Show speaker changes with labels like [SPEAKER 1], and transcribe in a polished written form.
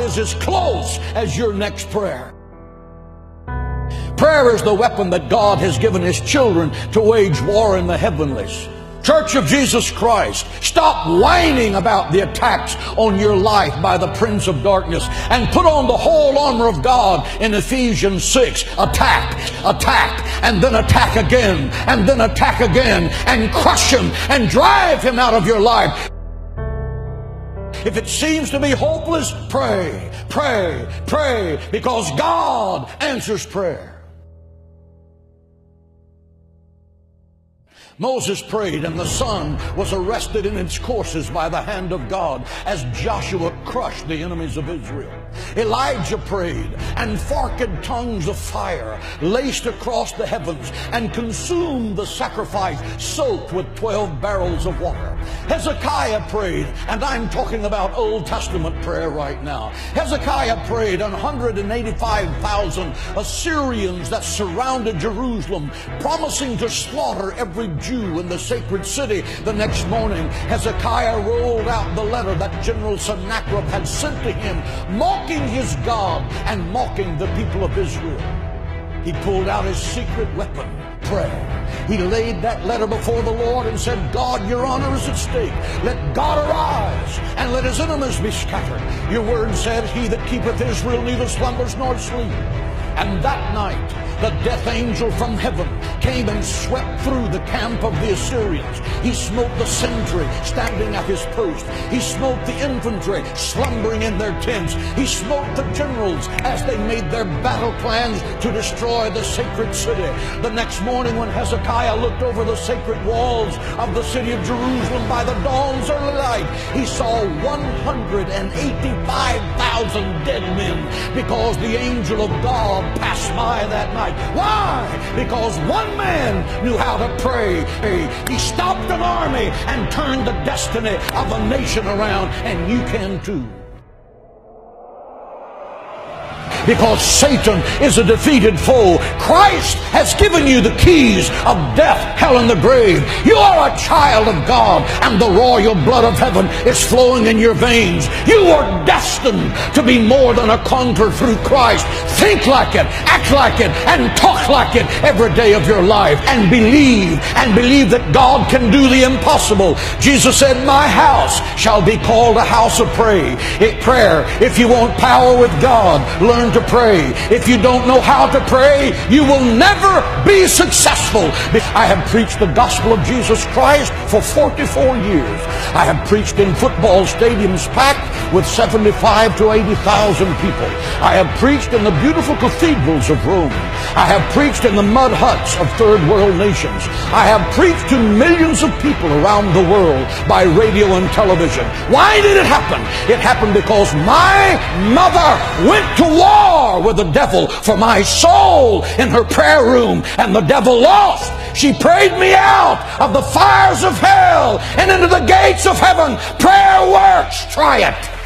[SPEAKER 1] is as close as your next prayer. Prayer is the weapon that God has given His children to wage war in the heavenlies. Church of Jesus Christ, stop whining about the attacks on your life by the prince of darkness and put on the whole armor of God in Ephesians 6. Attack, attack, and then attack again, and then attack again, and crush him and drive him out of your life. If it seems to be hopeless, pray, pray, pray, because God answers prayer. Moses prayed, and the sun was arrested in its courses by the hand of God as Joshua crushed the enemies of Israel. Elijah prayed, and forked tongues of fire laced across the heavens and consumed the sacrifice soaked with 12 barrels of water. Hezekiah prayed, and I'm talking about Old Testament prayer right now. Hezekiah prayed, and 185,000 Assyrians that surrounded Jerusalem, promising to slaughter every Jew in the sacred city. The next morning, Hezekiah rolled out the letter that General Sennacherib had sent to him, mocking his God and mocking the people of Israel. He pulled out his secret weapon, prayer. He laid that letter before the Lord and said, God, your honor is at stake. Let God arise and let his enemies be scattered. Your word said, he that keepeth Israel neither slumbers nor sleep. And that night, the death angel from heaven came and swept through the camp of the Assyrians. He smote the sentry standing at his post. He smote the infantry slumbering in their tents. He smote the generals as they made their battle plans to destroy the sacred city. The next morning, when Hezekiah looked over the sacred walls of the city of Jerusalem by the dawn's early light, he saw 185,000 dead men, because the angel of God passed by that night. Why? Because one man knew how to pray. He stopped an army and turned the destiny of a nation around, and you can too. Because Satan is a defeated foe. Christ has given you the keys of death, hell, and the grave. You are a child of God, and the royal blood of heaven is flowing in your veins. You are destined to be more than a conqueror through Christ. Think like it, act like it, and talk like it every day of your life. And believe that God can do the impossible. Jesus said, my house shall be called a house of prayer. If you want power with God, learn to pray. If you don't know how to pray, you will never be successful. I have preached the gospel of Jesus Christ for 44 years. I have preached in football stadiums packed with 75 to 80,000 people. I have preached in the beautiful cathedrals of Rome. I have preached in the mud huts of third world nations. I have preached to millions of people around the world by radio and television. Why did it happen? It happened because my mother went to war with the devil for my soul in her prayer room, and the devil lost. She prayed me out of the fires of hell and into the gates of heaven. Prayer works. Try it.